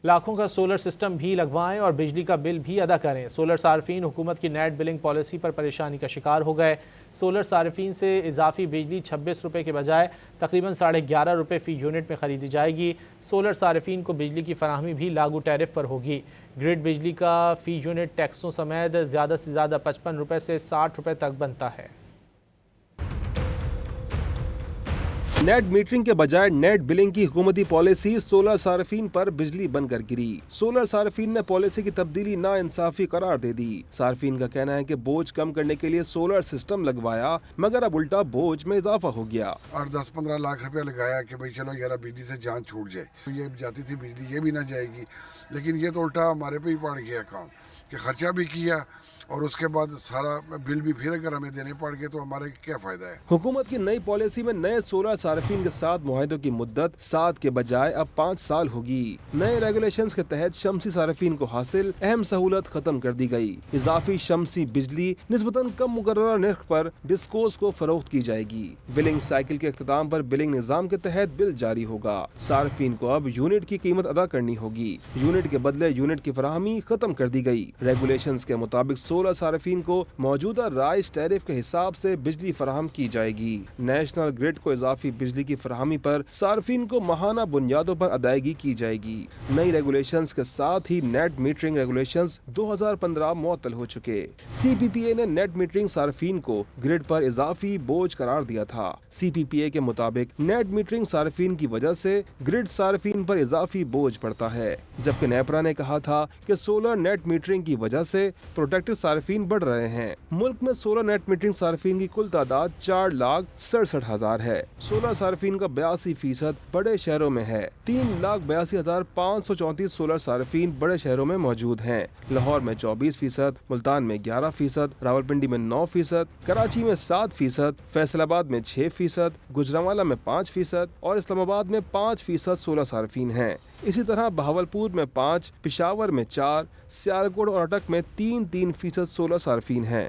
لاکھوں کا solar system بھی لگوائیں اور بجلی کا بل بھی ادا کریں۔ سولر صارفین حکومت کی نیٹ بلنگ پالیسی پر پریشانی کا شکار ہو گئے۔ سولر صارفین سے اضافی بجلی 26 روپے کے بجائے تقریباً 11.5 روپے فی یونٹ میں خریدی جائے گی۔ سولر صارفین کو بجلی کی فراہمی بھی لاگو ٹیرف پر ہوگی۔ گرڈ بجلی کا فی یونٹ ٹیکسوں سمیت زیادہ سے زیادہ 55 روپے سے 60 روپے تک بنتا ہے۔ نیٹ میٹرنگ کے بجائے نیٹ بلنگ کی حکومتی پالیسی سولر صارفین پر بجلی بن کر گری۔ سولر صارفین نے پالیسی کی تبدیلی ناانصافی قرار دے دی۔ صارفین کا کہنا ہے کہ بوجھ کم کرنے کے لیے سولر سسٹم لگوایا مگر اب الٹا بوجھ میں اضافہ ہو گیا۔ 8-10-15 لاکھ روپیہ لگایا کہ بھائی چلو یار بجلی سے جان چھوٹ جائے، یہ جاتی تھی بجلی یہ بھی نہ جائے گی، لیکن یہ تو الٹا ہمارے پہ ہی پڑ گیا کام کہ خرچہ بھی کیا اور اس کے بعد سارا بل بھی پھر اگر ہمیں دینے پڑ گئے تو ہمارے کیا فائدہ ہے۔ حکومت کی نئی پالیسی میں نئے سولر صارفین کے ساتھ معاہدوں کی مدت 7 کے بجائے اب 5 سال ہوگی۔ نئے ریگولیشنز کے تحت شمسی صارفین کو حاصل اہم سہولت ختم کر دی گئی۔ اضافی شمسی بجلی نسبتاً کم مقررہ نرخ پر ڈسکوز کو فروخت کی جائے گی۔ بلنگ سائیکل کے اختتام پر بلنگ نظام کے تحت بل جاری ہوگا۔ صارفین کو اب یونٹ کی قیمت ادا کرنی ہوگی۔ یونٹ کے بدلے یونٹ کی فراہمی ختم کر دی گئی۔ ریگولیشنز کے مطابق سولر صارفین کو موجودہ رائج ٹیرف کے حساب سے بجلی فراہم کی جائے گی۔ نیشنل گرڈ کو اضافی بجلی کی فراہمی پر صارفین کو ماہانہ بنیادوں پر ادائیگی کی جائے گی۔ نئی ریگولیشنز کے ساتھ ہی نیٹ میٹرنگ ریگولیشنز 2015 معطل ہو چکے۔ سی پی پی اے نے نیٹ میٹرنگ صارفین کو گرڈ پر اضافی بوجھ قرار دیا تھا۔ سی پی پی اے کے مطابق نیٹ میٹرنگ صارفین کی وجہ سے گرڈ صارفین پر اضافی بوجھ پڑتا ہے، جبکہ نیپرا نے کہا تھا کہ سولر نیٹ میٹرنگ کی وجہ سے پروٹیکٹڈ صارفین بڑھ رہے ہیں۔ ملک میں سولر نیٹ میٹرنگ صارفین کی کل تعداد 4,67,000 ہے۔ سولر صارفین کا 82% بڑے شہروں میں ہے۔ 3,82,534 سولر صارفین بڑے شہروں میں موجود ہیں۔ لاہور میں 24%، ملتان میں 11%، راولپنڈی میں 9%، کراچی میں 7%، فیصل آباد میں 6%، گوجرانوالہ میں 5% اور اسلام آباد میں 5% سولر صارفین ہیں۔ اسی طرح بہاولپور میں 5%، پشاور میں 4%، سیالکوٹ اور اٹک میں 3% سولر صارفین ہیں۔